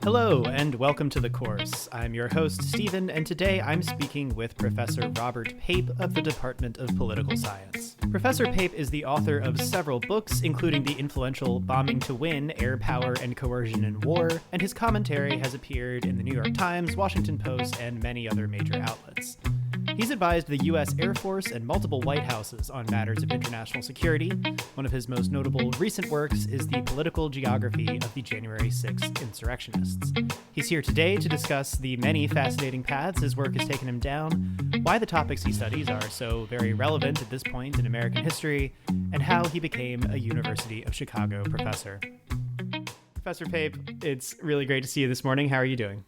Hello, and welcome to the course. I'm your host, Stephen, and today I'm speaking with Professor Robert Pape of the Department of Political Science. Professor Pape is the author of several books, including the influential Bombing to Win, Air Power and Coercion in War, and his commentary has appeared in the New York Times, Washington Post, and many other major outlets. He's advised the U.S. Air Force and multiple White Houses on matters of international security. One of his most notable recent works is the political geography of the January 6th insurrectionists. He's here today to discuss the many fascinating paths his work has taken him down, why the topics he studies are so very relevant at this point in American history, and how he became a University of Chicago professor. Professor Pape, it's really great to see you this morning. How are you doing?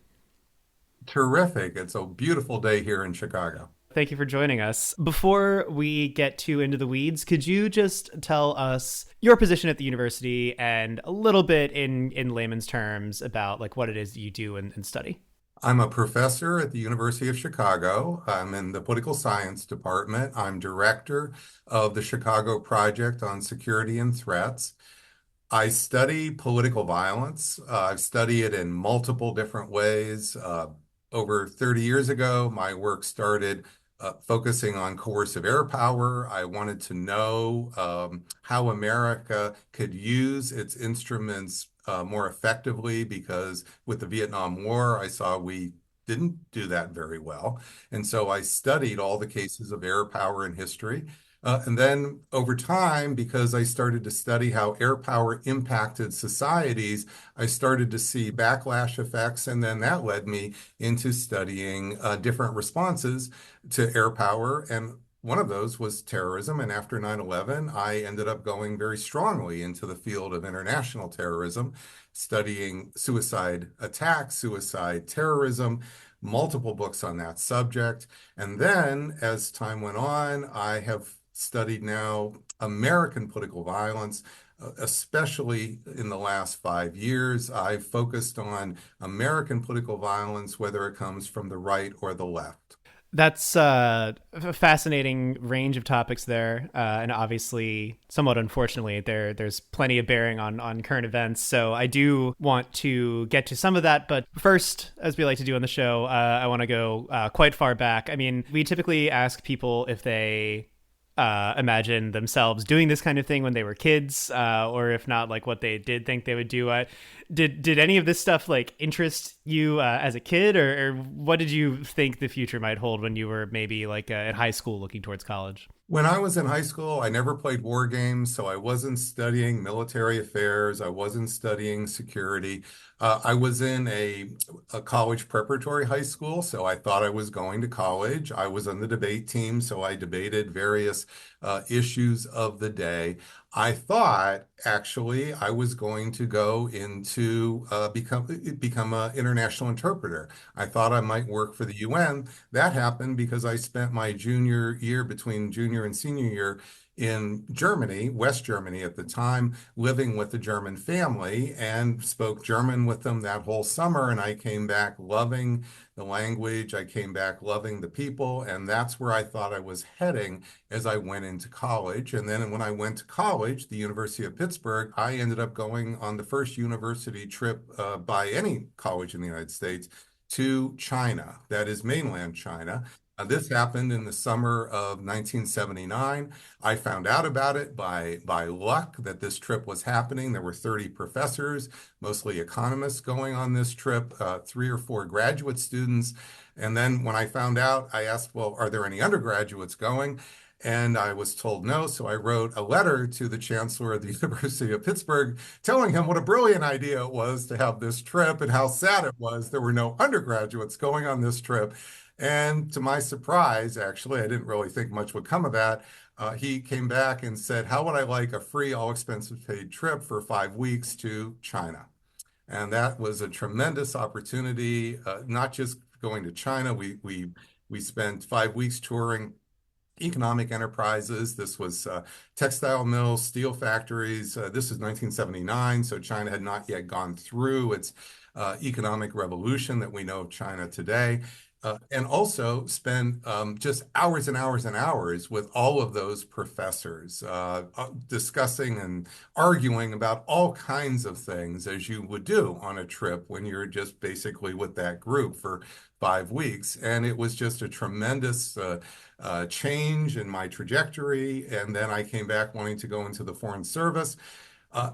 Terrific. It's a beautiful day here in Chicago. Thank you for joining us. Before we get too into the weeds, could you just tell us your position at the university and a little bit in layman's terms about what it is that you do and study? I'm a professor at the University of Chicago. I'm in the political science department. I'm director of the Chicago Project on Security and Threats. I study political violence. I study it in multiple different ways. Over 30 years ago, my work started focusing on coercive air power. I wanted to know how America could use its instruments more effectively because with the Vietnam War, I saw we didn't do that very well. And so I studied all the cases of air power in history. And then over time, because I started to study how air power impacted societies, I started to see backlash effects. And then that led me into studying different responses to air power. And one of those was terrorism. And after 9/11, I ended up going very strongly into the field of international terrorism, studying suicide attacks, suicide terrorism, multiple books on that subject. And then as time went on, I have studied now American political violence, especially in the last 5 years. I've focused on American political violence, whether it comes from the right or the left. That's a fascinating range of topics there, and obviously, somewhat unfortunately, there's plenty of bearing on current events. So I do want to get to some of that, but first, as we like to do on the show, I want to go quite far back. I mean, we typically ask people if they imagine themselves doing this kind of thing when they were kids, or if not, what they did think they would do. Did any of this stuff interest you as a kid, or what did you think the future might hold when you were maybe in high school looking towards college? When I was in high school, I never played war games, so I wasn't studying military affairs. I wasn't studying security. I was in a college preparatory high school, so I thought I was going to college. I was on the debate team, so I debated various issues of the day. I thought actually I was going to go into become an international interpreter. I thought I might work for the UN. That happened because I spent my junior year between junior and senior year in Germany, West Germany at the time, living with a German family and spoke German with them that whole summer. And I came back loving the language. I came back loving the people. And that's where I thought I was heading as I went into college. And then when I went to college, the University of Pittsburgh, I ended up going on the first university trip by any college in the United States to China, that is mainland China. This happened in the summer of 1979. I found out about it by luck that this trip was happening. There were 30 professors, mostly economists, going on this trip, 3 or 4 graduate students. And then when I found out, I asked, well, are there any undergraduates going? And I was told no. So I wrote a letter to the chancellor of the University of Pittsburgh telling him what a brilliant idea it was to have this trip and how sad it was there were no undergraduates going on this trip. And to my surprise, actually, I didn't really think much would come of that. He came back and said, how would I like a free, all expenses paid trip for 5 weeks to China? And that was a tremendous opportunity, not just going to China. We spent 5 weeks touring economic enterprises. This was textile mills, steel factories. This is 1979, so China had not yet gone through its economic revolution that we know of China today. And also spend just hours and hours and hours with all of those professors, discussing and arguing about all kinds of things as you would do on a trip when you're just basically with that group for 5 weeks. And it was just a tremendous change in my trajectory. And then I came back wanting to go into the Foreign Service.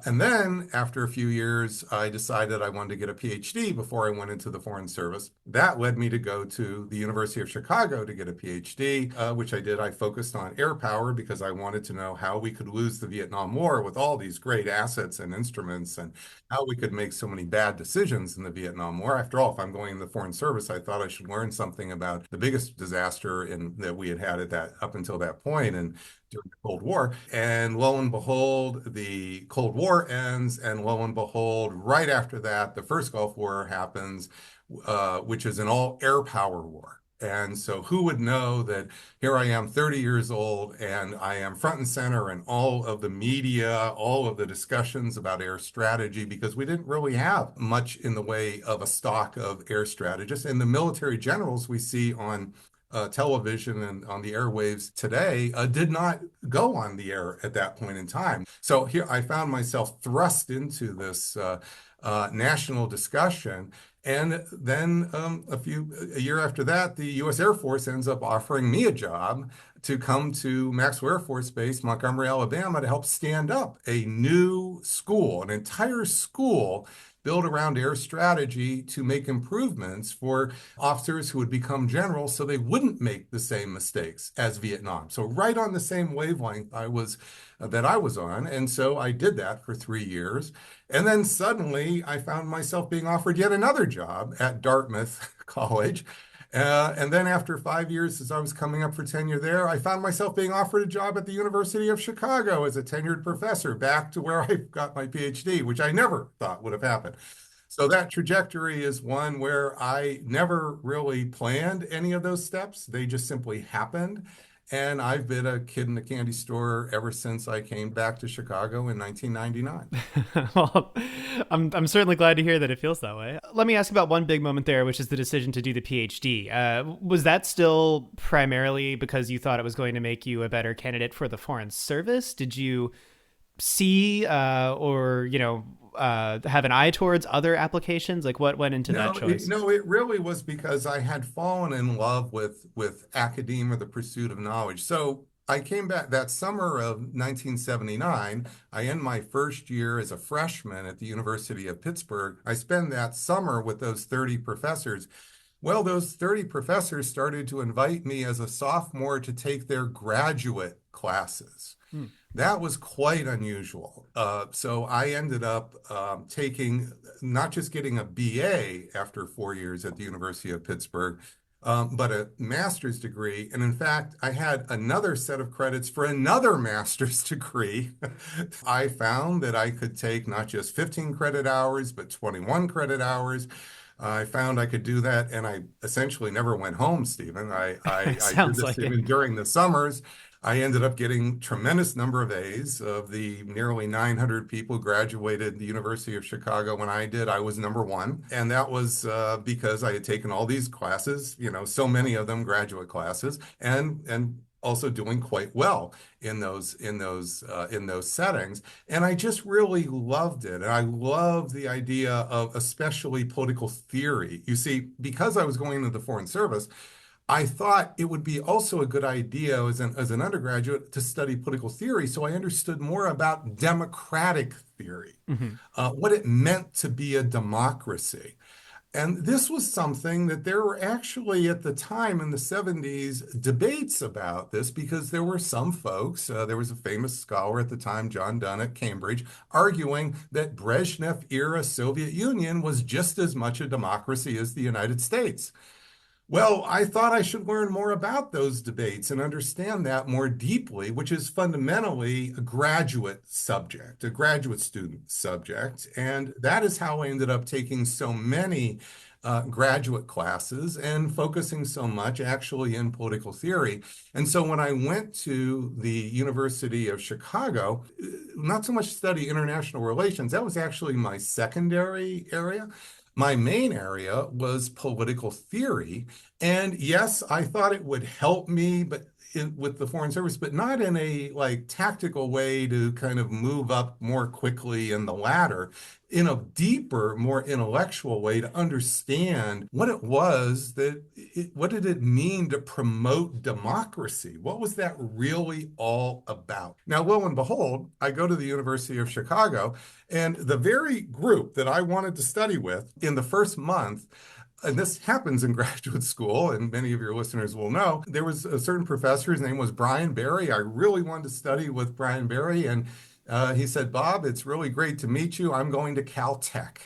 And then after a few years, I decided I wanted to get a PhD before I went into the Foreign Service. That led me to go to the University of Chicago to get a PhD, which I did. I focused on air power because I wanted to know how we could lose the Vietnam War with all these great assets and instruments and how we could make so many bad decisions in the Vietnam War. After all, if I'm going in the Foreign Service, I thought I should learn something about the biggest disaster that we had had at that up until that point. And during the Cold War. And lo and behold, the Cold War ends, and lo and behold, right after that, the first Gulf War happens, which is an all air power war. And so who would know that here I am 30 years old and I am front and center in all of the media, all of the discussions about air strategy, because we didn't really have much in the way of a stock of air strategists. And the military generals we see on television and on the airwaves today did not go on the air at that point in time. So here I found myself thrust into this national discussion. And then a year after that, the U.S. Air Force ends up offering me a job to come to Maxwell Air Force Base, Montgomery, Alabama, to help stand up a new school, an entire school built around air strategy to make improvements for officers who would become generals so they wouldn't make the same mistakes as Vietnam. So right on the same wavelength that I was on. And so I did that for 3 years. And then suddenly I found myself being offered yet another job at Dartmouth College. And then after 5 years, as I was coming up for tenure there, I found myself being offered a job at the University of Chicago as a tenured professor, back to where I got my PhD, which I never thought would have happened. So that trajectory is one where I never really planned any of those steps. They just simply happened. And I've been a kid in the candy store ever since I came back to Chicago in 1999. Well, I'm certainly glad to hear that it feels that way. Let me ask about one big moment there, which is the decision to do the PhD. Was that still primarily because you thought it was going to make you a better candidate for the Foreign Service? Did you see or have an eye towards other applications? Like what went into that choice? No, it really was because I had fallen in love with academia, the pursuit of knowledge. So I came back that summer of 1979. I end my first year as a freshman at the University of Pittsburgh. I spend that summer with those 30 professors. Well, those 30 professors started to invite me as a sophomore to take their graduate classes. That was quite unusual. So I ended up taking, not just getting a BA after 4 years at the University of Pittsburgh, but a master's degree. And in fact, I had another set of credits for another master's degree. I found that I could take not just 15 credit hours, but 21 credit hours. I found I could do that, and I essentially never went home, Stephen. I did Sounds this like it. even during the summers. I ended up getting tremendous number of A's. Of the nearly 900 people who graduated the University of Chicago when I did, I was number one. And that was because I had taken all these classes, so many of them graduate classes, and also doing quite well in those settings. And I just really loved it. And I love the idea of especially political theory. You see, because I was going into the Foreign Service, I thought it would be also a good idea as an undergraduate to study political theory, so I understood more about democratic theory, Mm-hmm. what it meant to be a democracy. And this was something that there were actually at the time in the 70s debates about this, because there were some folks, there was a famous scholar at the time, John Dunn at Cambridge, arguing that Brezhnev era Soviet Union was just as much a democracy as the United States. Well, I thought I should learn more about those debates and understand that more deeply, which is fundamentally a graduate subject, a graduate student subject. And that is how I ended up taking so many graduate classes and focusing so much actually in political theory. And so when I went to the University of Chicago, not so much study international relations, that was actually my secondary area. My main area was political theory. And yes, I thought it would help me, with the Foreign Service, but not in a like tactical way to kind of move up more quickly in the ladder, in a deeper, more intellectual way to understand what it was what did it mean to promote democracy? What was that really all about? Now, lo and behold, I go to the University of Chicago, and the very group that I wanted to study with in the first month, and this happens in graduate school, and many of your listeners will know, there was a certain professor, his name was Brian Barry. I really wanted to study with Brian Barry, and he said, Bob, it's really great to meet you. I'm going to Caltech.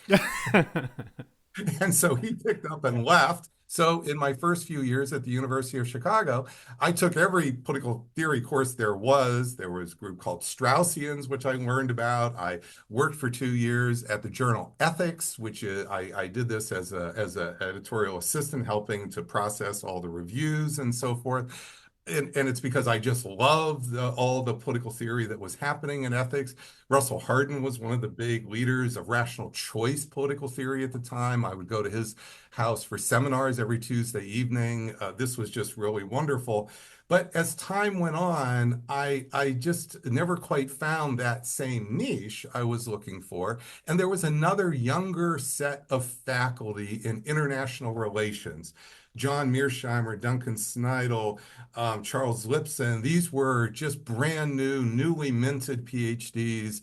And so he picked up and left. So in my first few years at the University of Chicago, I took every political theory course there was. There was a group called Straussians, which I learned about. I worked for 2 years at the journal Ethics, which I did this as a editorial assistant, helping to process all the reviews and so forth. And it's because I just loved all the political theory that was happening in ethics. Russell Hardin was one of the big leaders of rational choice political theory at the time. I would go to his house for seminars every Tuesday evening. This was just really wonderful. But as time went on, I just never quite found that same niche I was looking for. And there was another younger set of faculty in international relations. John Mearsheimer, Duncan Sneidel, Charles Lipson. These were just brand new, newly minted PhDs.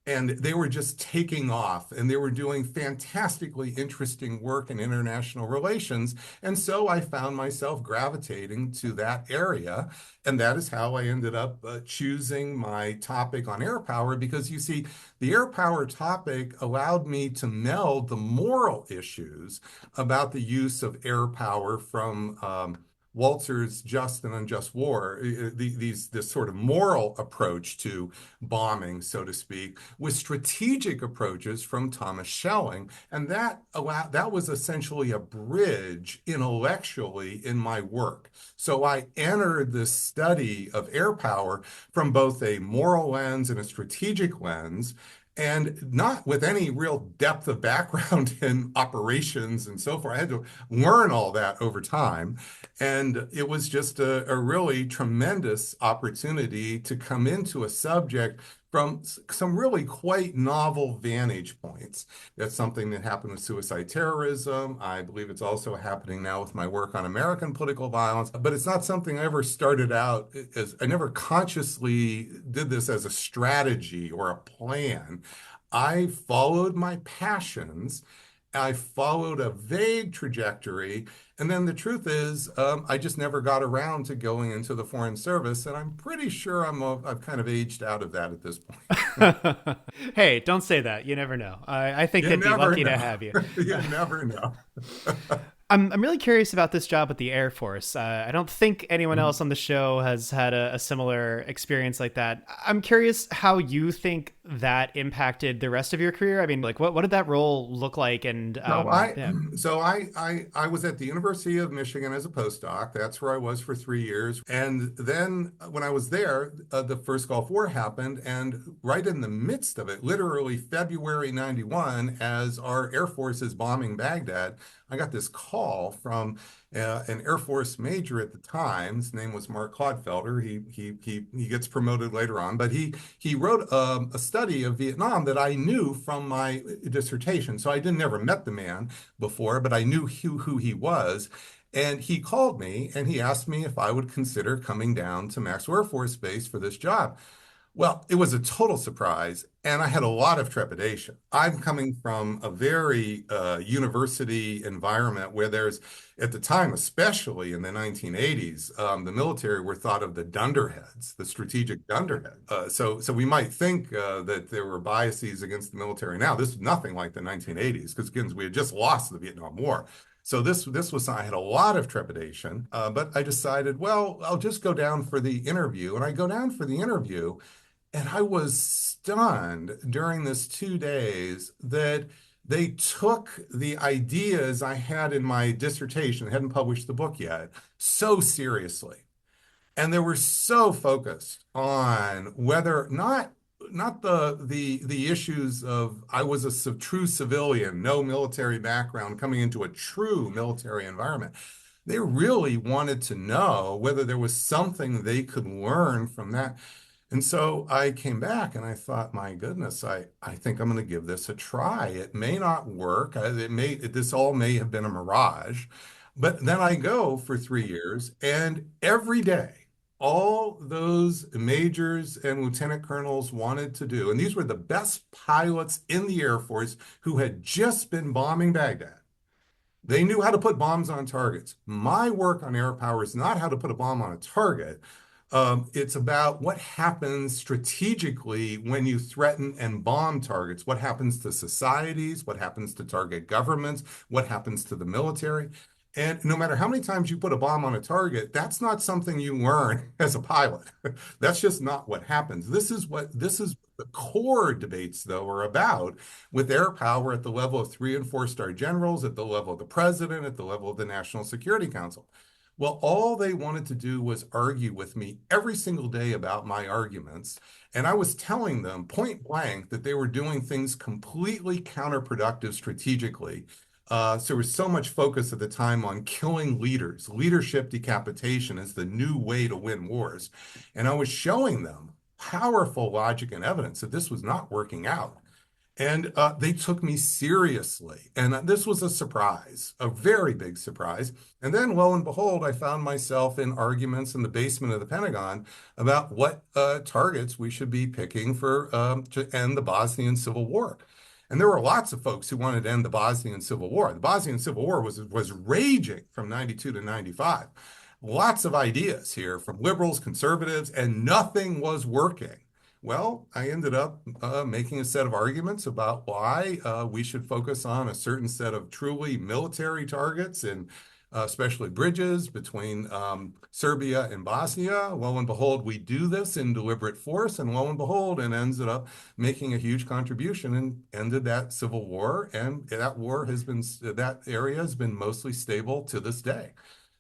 And they were just taking off, and they were doing fantastically interesting work in international relations. And so I found myself gravitating to that area. And that is how I ended up choosing my topic on air power, because you see, the air power topic allowed me to meld the moral issues about the use of air power from Waltzer's Just and Unjust War, this sort of moral approach to bombing, so to speak, with strategic approaches from Thomas Schelling. And that was essentially a bridge intellectually in my work. So I entered this study of air power from both a moral lens and a strategic lens, and not with any real depth of background in operations and so forth. I had to learn all that over time. And it was just a really tremendous opportunity to come into a subject from some really quite novel vantage points. That's something that happened with suicide terrorism. I believe it's also happening now with my work on American political violence, but it's not something I ever started out as. I never consciously did this as a strategy or a plan. I followed my passions. I followed a vague trajectory. And then the truth is, I just never got around to going into the Foreign Service. And I'm pretty sure I've kind of aged out of that at this point. Hey, don't say that. You never know. I think You they'd be never lucky to know. have you. You never know. I'm really curious about this job with the Air Force. I don't think anyone Mhm. else on the show has had a similar experience like that. I'm curious how you think that impacted the rest of your career. I mean, like, what did that role look like? And So I, yeah. I was at the University of Michigan as a postdoc. That's where I was for 3 years. And then when I was there, the first Gulf War happened, and right in the midst of it, literally February '91, as our Air Force is bombing Baghdad, I got this call from an Air Force major at the time. His name was Mark Clodfelder. He gets promoted later on, but he wrote a study of Vietnam that I knew from my dissertation. So I didn't never met the man before, but I knew who he was. And he called me and he asked me if I would consider coming down to Maxwell Air Force Base for this job. Well, it was a total surprise, and I had a lot of trepidation. I'm coming from a very university environment where there's, at the time, especially in the 1980s, the military were thought of the dunderheads, the strategic dunderhead. So we might think that there were biases against the military now. This was nothing like the 1980s, because again, we had just lost the Vietnam War. So this was, I had a lot of trepidation, but I decided, well, I'll just go down for the interview. And I go down for the interview. And I was stunned during this 2 days that they took the ideas I had in my dissertation, hadn't published the book yet, so seriously. And they were so focused on whether not not the issues of I was a true civilian, no military background, coming into a true military environment. They really wanted to know whether there was something they could learn from that. And so I came back and I thought, my goodness, I think I'm going to give this a try. It may not work. This all may have been a mirage. But then I go for 3 years, and every day, all those majors and lieutenant colonels wanted to do, and these were the best pilots in the Air Force who had just been bombing Baghdad. They knew how to put bombs on targets. My work on air power is not how to put a bomb on a target. It's about what happens strategically when you threaten and bomb targets. What happens to societies? What happens to target governments? What happens to the military? And no matter how many times you put a bomb on a target, that's not something you learn as a pilot. That's just not what happens. This is the core debates, though, are about with air power at the level of 3 and 4 star generals, at the level of the president, at the level of the National Security Council. Well, all they wanted to do was argue with me every single day about my arguments. And I was telling them point blank that they were doing things completely counterproductive strategically. So there was so much focus at the time on killing leaders. Leadership decapitation is the new way to win wars. And I was showing them powerful logic and evidence that this was not working out. And they took me seriously. And this was a surprise, a very big surprise. And then, lo and behold, I found myself in arguments in the basement of the Pentagon about what targets we should be picking for to end the Bosnian Civil War. And there were lots of folks who wanted to end the Bosnian Civil War. The Bosnian Civil War was raging from 92 to 95. Lots of ideas here from liberals, conservatives, and nothing was working. Well, I ended up making a set of arguments about why we should focus on a certain set of truly military targets and especially bridges between Serbia and Bosnia. Lo and behold, we do this in deliberate force, and lo and behold, it ends up making a huge contribution and ended that civil war. And that area has been mostly stable to this day.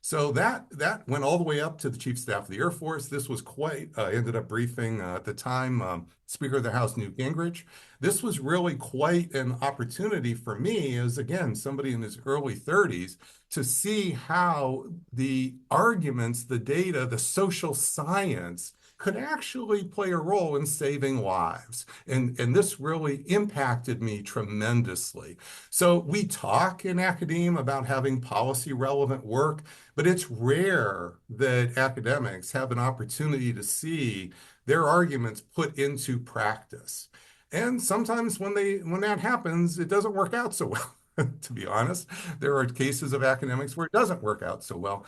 So that went all the way up to the Chief of Staff of the Air Force. This was quite, I ended up briefing at the time Speaker of the House Newt Gingrich. This was really quite an opportunity for me as, again, somebody in his early 30s to see how the arguments, the data, the social science could actually play a role in saving lives. And this really impacted me tremendously. So we talk in academia about having policy relevant work, but it's rare that academics have an opportunity to see their arguments put into practice. And sometimes when that happens, it doesn't work out so well. To be honest, there are cases of academics where it doesn't work out so well.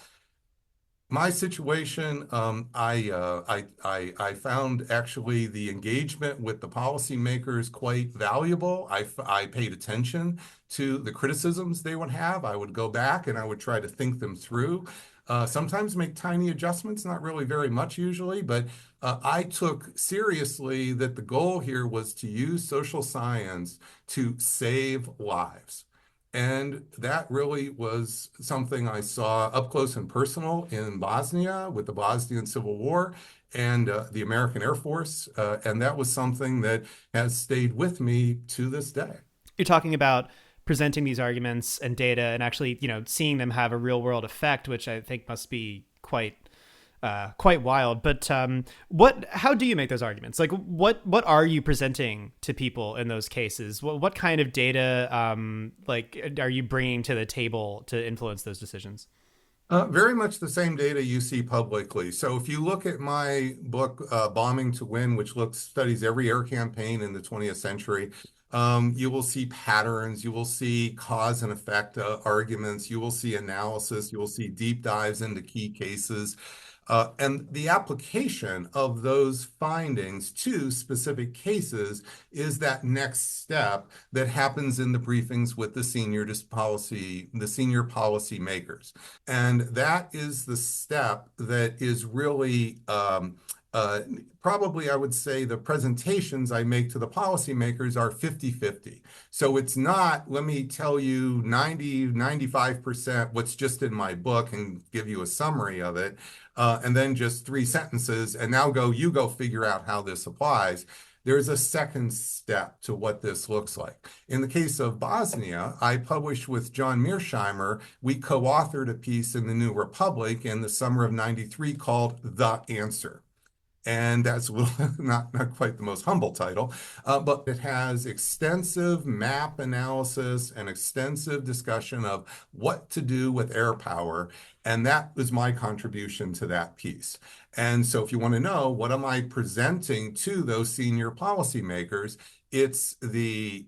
My situation, I found actually the engagement with the policymakers quite valuable. I paid attention to the criticisms they would have. I would go back and I would try to think them through. Sometimes make tiny adjustments, not really very much usually, but I took seriously that the goal here was to use social science to save lives. And that really was something I saw up close and personal in Bosnia with the Bosnian Civil War and the American Air Force. And that was something that has stayed with me to this day. You're talking about presenting these arguments and data and actually, seeing them have a real world effect, which I think must be quite wild. But how do you make those arguments? Like, what are you presenting to people in those cases? What kind of data are you bringing to the table to influence those decisions? Very much the same data you see publicly. So if you look at my book, Bombing to Win, which studies every air campaign in the 20th century, you will see patterns, you will see cause and effect arguments, you will see analysis, you will see deep dives into key cases. And the application of those findings to specific cases is that next step that happens in the briefings with the senior policy makers. And that is the step that is really probably, I would say, the presentations I make to the policymakers are 50-50. So it's not, let me tell you 95% what's just in my book and give you a summary of it, and then just 3 sentences, and now you go figure out how this applies. there's a second step to what this looks like. In the case of Bosnia, I published with John Mearsheimer. We co-authored a piece in the New Republic in the summer of '93 called The Answer. And that's not quite the most humble title, but it has extensive map analysis and extensive discussion of what to do with air power. And that was my contribution to that piece. And so if you want to know, what am I presenting to those senior policymakers? It's the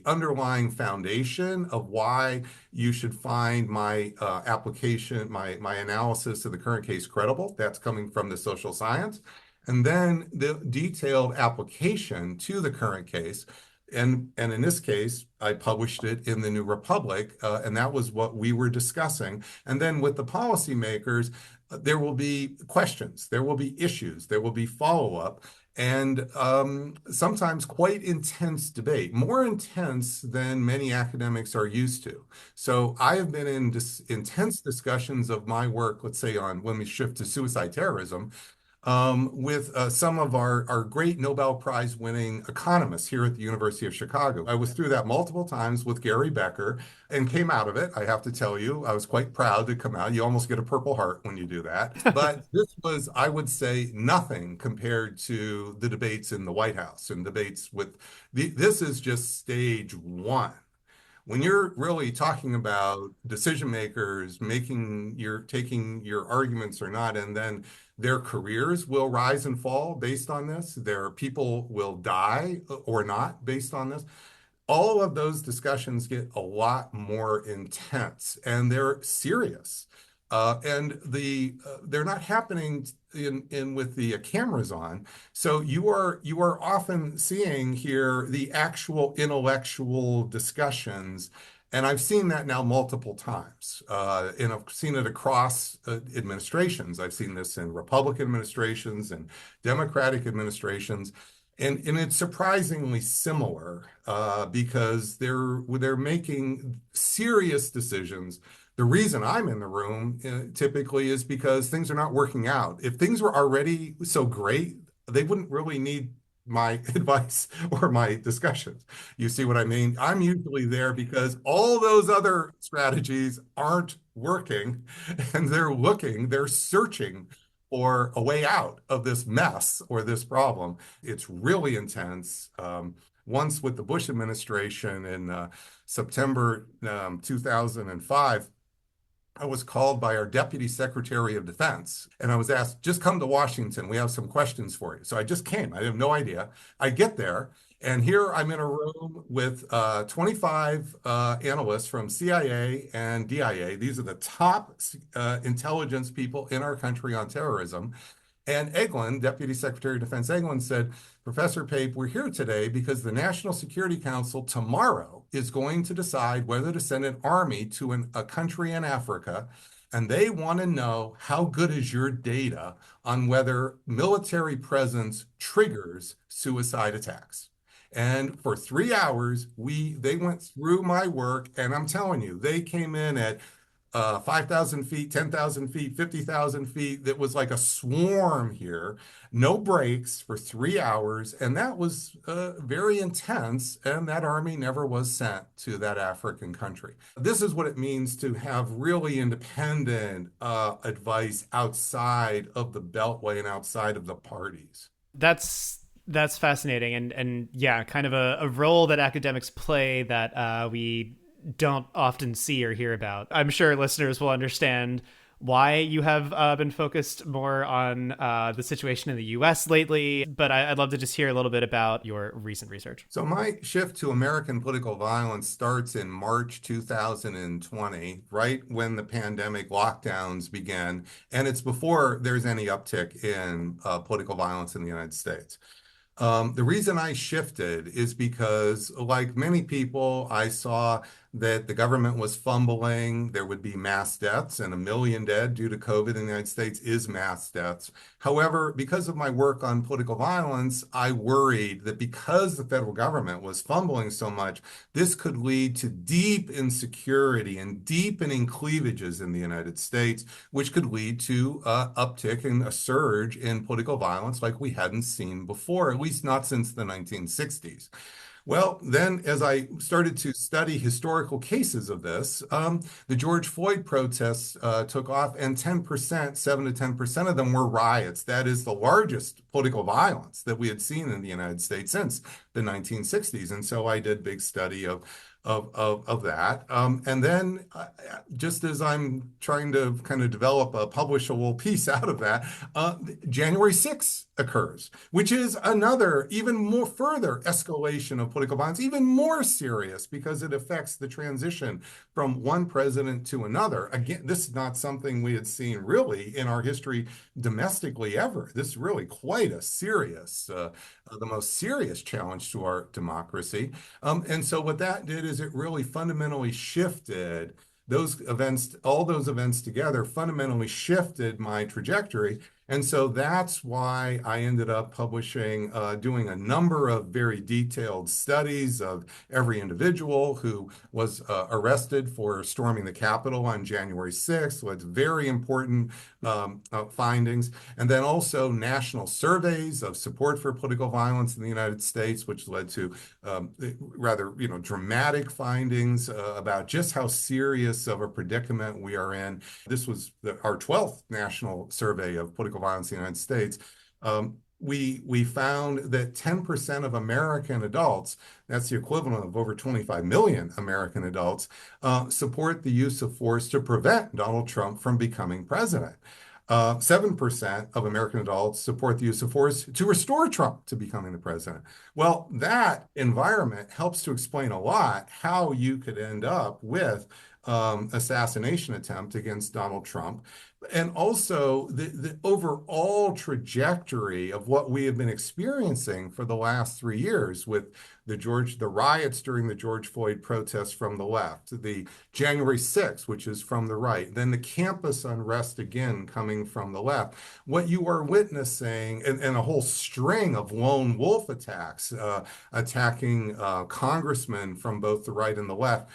underlying foundation of why you should find my application, my analysis of the current case credible. That's coming from the social science. And then the detailed application to the current case. And in this case, I published it in the New Republic, and that was what we were discussing. And then with the policymakers, there will be questions, there will be issues, there will be follow-up, and sometimes quite intense debate, more intense than many academics are used to. So I have been in intense discussions of my work, let's say on when we shift to suicide terrorism, with some of our great Nobel Prize winning economists here at the University of Chicago. I was through that multiple times with Gary Becker and came out of it. I have to tell you, I was quite proud to come out. You almost get a Purple Heart when you do that. But this was, I would say, nothing compared to the debates in the White House and debates with this is just stage one. When you're really talking about decision makers taking your arguments or not, and then their careers will rise and fall based on this, their people will die or not based on this. All of those discussions get a lot more intense and they're serious. And they're not happening in with the cameras on. So you are often seeing here the actual intellectual discussions. And I've seen that now multiple times. And I've seen it across administrations. I've seen this in Republican administrations and Democratic administrations. And it's surprisingly similar because they're making serious decisions. The reason I'm in the room typically is because things are not working out. If things were already so great, they wouldn't really need my advice or my discussions. You see what I mean? I'm usually there because all those other strategies aren't working and they're searching for a way out of this mess or this problem. It's really intense. Once with the Bush administration in September 2005, I was called by our Deputy Secretary of Defense, and I was asked, just come to Washington. We have some questions for you. So I just came. I have no idea. I get there, and here I'm in a room with 25 analysts from CIA and DIA. These are the top intelligence people in our country on terrorism. And Eglin, Deputy Secretary of Defense Eglin, said, Professor Pape, we're here today because the National Security Council tomorrow is going to decide whether to send an army to a country in Africa. And they want to know how good is your data on whether military presence triggers suicide attacks. And for 3 hours, they went through my work, and I'm telling you, they came in at 5,000 feet, 10,000 feet, 50,000 feet. That was like a swarm here, no breaks for 3 hours. And that was very intense. And that army never was sent to that African country. This is what it means to have really independent advice outside of the Beltway and outside of the parties. That's fascinating. And yeah, kind of a role that academics play that we don't often see or hear about. I'm sure listeners will understand why you have been focused more on the situation in the US lately, but I'd love to just hear a little bit about your recent research. So my shift to American political violence starts in March 2020, right when the pandemic lockdowns began, and it's before there's any uptick in political violence in the United States. The reason I shifted is because, like many people, I saw that the government was fumbling. There would be mass deaths, and 1 million dead due to COVID in the United States is mass deaths. However, because of my work on political violence, I worried that because the federal government was fumbling so much, this could lead to deep insecurity and deepening cleavages in the United States, which could lead to uptick and a surge in political violence like we hadn't seen before, at least not since the 1960s. Well, then, as I started to study historical cases of this, the George Floyd protests took off, and 10%, 7 to 10% of them were riots. That is the largest political violence that we had seen in the United States since the 1960s. And so I did big study of that. And then, just as I'm trying to kind of develop a publishable piece out of that, January 6th occurs, which is another even more further escalation of political violence, even more serious because it affects the transition from one president to another. Again, this is not something we had seen really in our history domestically ever. This is really quite a serious, the most serious challenge to our democracy. And so what that did is it really fundamentally shifted those events, all those events together fundamentally shifted my trajectory. And so that's why I ended up publishing, doing a number of very detailed studies of every individual who was arrested for storming the Capitol on January 6th. So it's very important findings. And then also national surveys of support for political violence in the United States, which led to rather, dramatic findings about just how serious of a predicament we are in. This was our 12th national survey of political violence in the United States. We found that 10% of American adults, that's the equivalent of over 25 million American adults, support the use of force to prevent Donald Trump from becoming president. 7% of American adults support the use of force to restore Trump to becoming the president. Well, that environment helps to explain a lot how you could end up with assassination attempt against Donald Trump. And also the overall trajectory of what we have been experiencing for the last 3 years with the riots during the George Floyd protests from the left, the January 6th, which is from the right, then the campus unrest again coming from the left. What you are witnessing, and a whole string of lone wolf attacks, attacking congressmen from both the right and the left,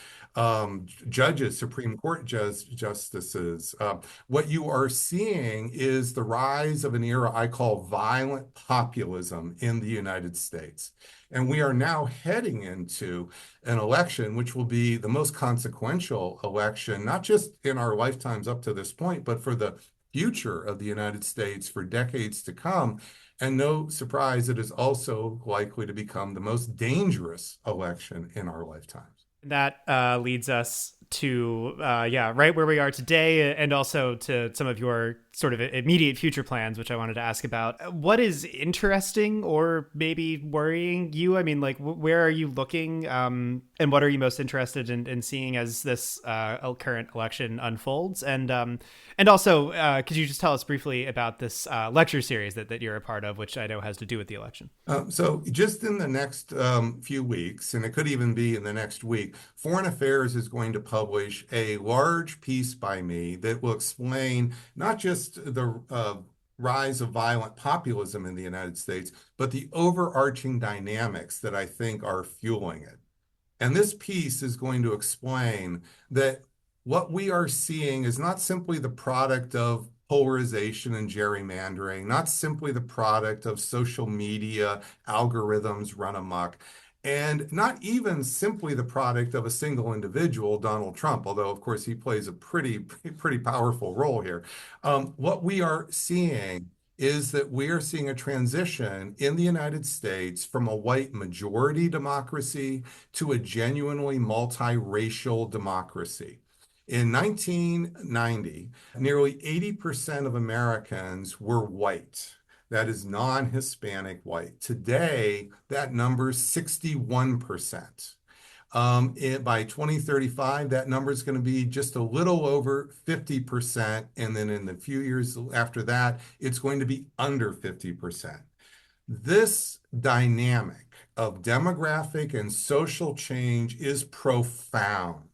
judges, Supreme Court justices. What you are seeing is the rise of an era I call violent populism in the United States. And we are now heading into an election which will be the most consequential election, not just in our lifetimes up to this point, but for the future of the United States for decades to come. And no surprise, it is also likely to become the most dangerous election in our lifetimes. That leads us to, right where we are today, and also to some of your sort of immediate future plans, which I wanted to ask about. What is interesting or maybe worrying you? I mean, like, where are you looking, and what are you most interested in seeing as this current election unfolds? And also, could you just tell us briefly about this lecture series that you're a part of, which I know has to do with the election? So just in the next few weeks, and it could even be in the next week, Foreign Affairs is going to publish a large piece by me that will explain not just the rise of violent populism in the United States, but the overarching dynamics that I think are fueling it. And this piece is going to explain that what we are seeing is not simply the product of polarization and gerrymandering, not simply the product of social media algorithms run amok, and not even simply the product of a single individual, Donald Trump, although, of course, he plays a pretty powerful role here. What we are seeing is that we are seeing a transition in the United States from a white majority democracy to a genuinely multiracial democracy. In 1990, nearly 80% of Americans were white. That is non-Hispanic white. Today, that number is 61%. By 2035, that number is going to be just a little over 50%. And then in the few years after that, it's going to be under 50%. This dynamic of demographic and social change is profound.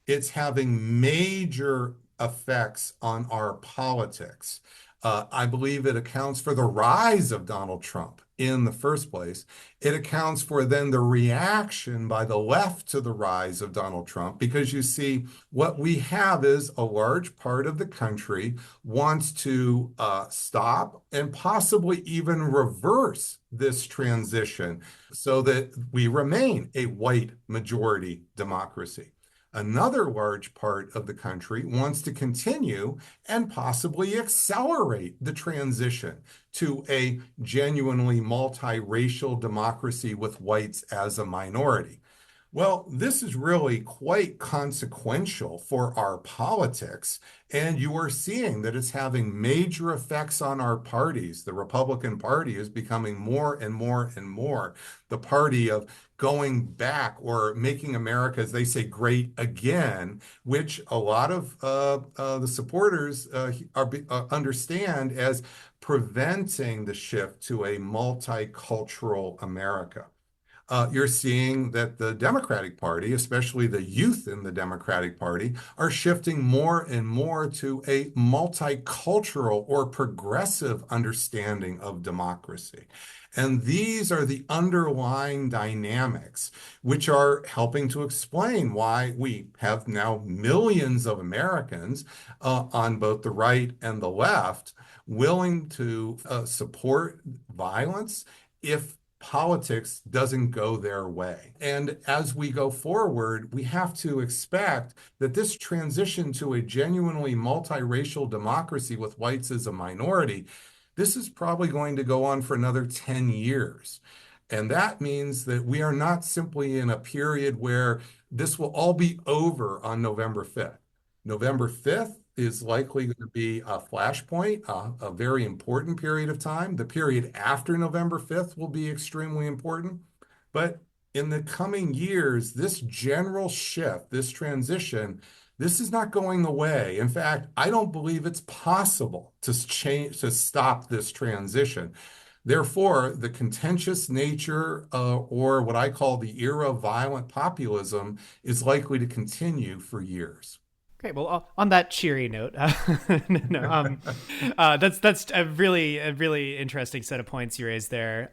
It's having major effects on our politics. I believe it accounts for the rise of Donald Trump in the first place. It accounts for then the reaction by the left to the rise of Donald Trump, because you see, what we have is a large part of the country wants to stop and possibly even reverse this transition so that we remain a white majority democracy. Another large part of the country wants to continue and possibly accelerate the transition to a genuinely multiracial democracy with whites as a minority. Well, this is really quite consequential for our politics, and you are seeing that it's having major effects on our parties. The Republican Party is becoming more and more and more the party of going back or making America, as they say, great again, which a lot of the supporters understand as preventing the shift to a multicultural America. You're seeing that the Democratic Party, especially the youth in the Democratic Party, are shifting more and more to a multicultural or progressive understanding of democracy. And these are the underlying dynamics which are helping to explain why we have now millions of Americans on both the right and the left willing to support violence if politics doesn't go their way. And as we go forward, we have to expect that this transition to a genuinely multiracial democracy with whites as a minority, this is probably going to go on for another 10 years. And that means that we are not simply in a period where this will all be over on November 5th. November 5th is likely going to be a flashpoint, a very important period of time. The period after November 5th will be extremely important. But in the coming years, this general shift, this transition, this is not going away. In fact, I don't believe it's possible to stop this transition. Therefore, the contentious nature or what I call the era of violent populism is likely to continue for years. Okay, well, on that cheery note, no, that's a really interesting set of points you raised there.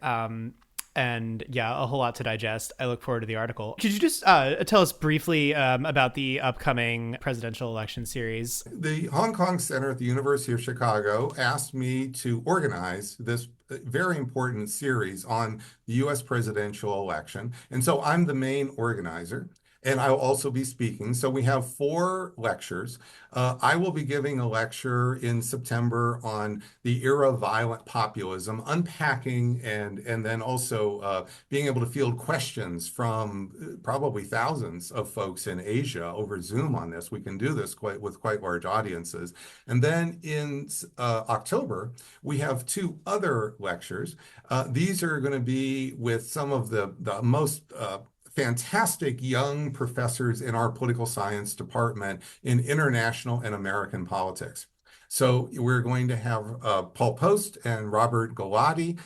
And yeah, a whole lot to digest. I look forward to the article. Could you just tell us briefly about the upcoming presidential election series? The Hong Kong Center at the University of Chicago asked me to organize this very important series on the US presidential election. And so I'm the main organizer. And I'll also be speaking. So we have 4 lectures. I will be giving a lecture in September on the era of violent populism, unpacking and then also being able to field questions from probably thousands of folks in Asia over Zoom on this. We can do this with quite large audiences. And then in October, we have 2 other lectures. These are going to be with some of the most fantastic young professors in our political science department in international and American politics. So we're going to have Paul Post and Robert Galati.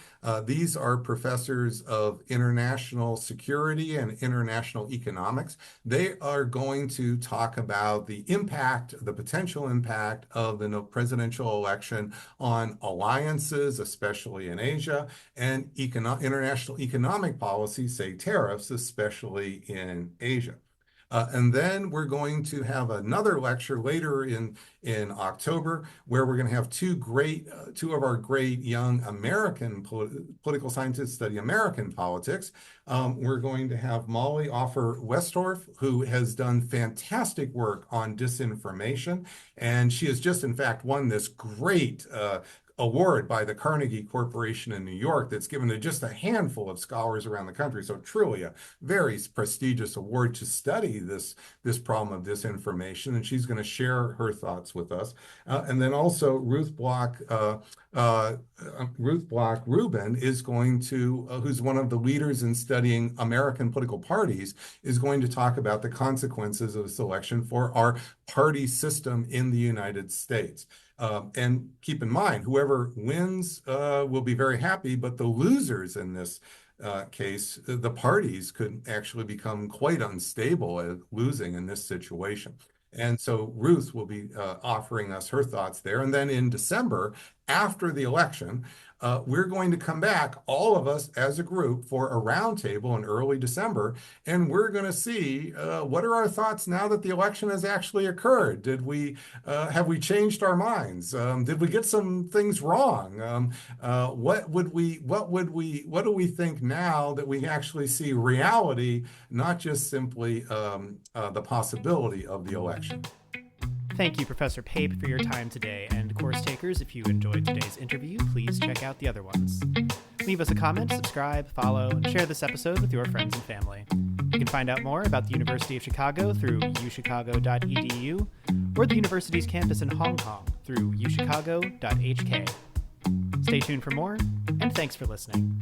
These are professors of international security and international economics. They are going to talk about the impact, the potential impact of the presidential election on alliances, especially in Asia, and international economic policy, say tariffs, especially in Asia. And then we're going to have another lecture later in October where we're going to have two of our great young American political scientists study American politics. We're going to have Molly Offer Westorf, who has done fantastic work on disinformation. And she has just, in fact, won this great award by the Carnegie Corporation in New York that's given to just a handful of scholars around the country. So truly a very prestigious award to study this problem of disinformation. And she's going to share her thoughts with us. And then also Ruth Block Rubin is going to, who's one of the leaders in studying American political parties, is going to talk about the consequences of this election for our party system in the United States. And keep in mind, whoever wins will be very happy, but the losers in this case, the parties could actually become quite unstable at losing in this situation. And so Ruth will be offering us her thoughts there. And then in December, after the election, we're going to come back, all of us as a group, for a roundtable in early December, and we're going to see what are our thoughts now that the election has actually occurred. Did we have we changed our minds? Did we get some things wrong? What do we think now that we actually see reality, not just simply the possibility of the election? Thank you, Professor Pape, for your time today. And course takers, if you enjoyed today's interview, please check out the other ones. Leave us a comment, subscribe, follow, and share this episode with your friends and family. You can find out more about the University of Chicago through uchicago.edu or the university's campus in Hong Kong through uchicago.hk. Stay tuned for more, and thanks for listening.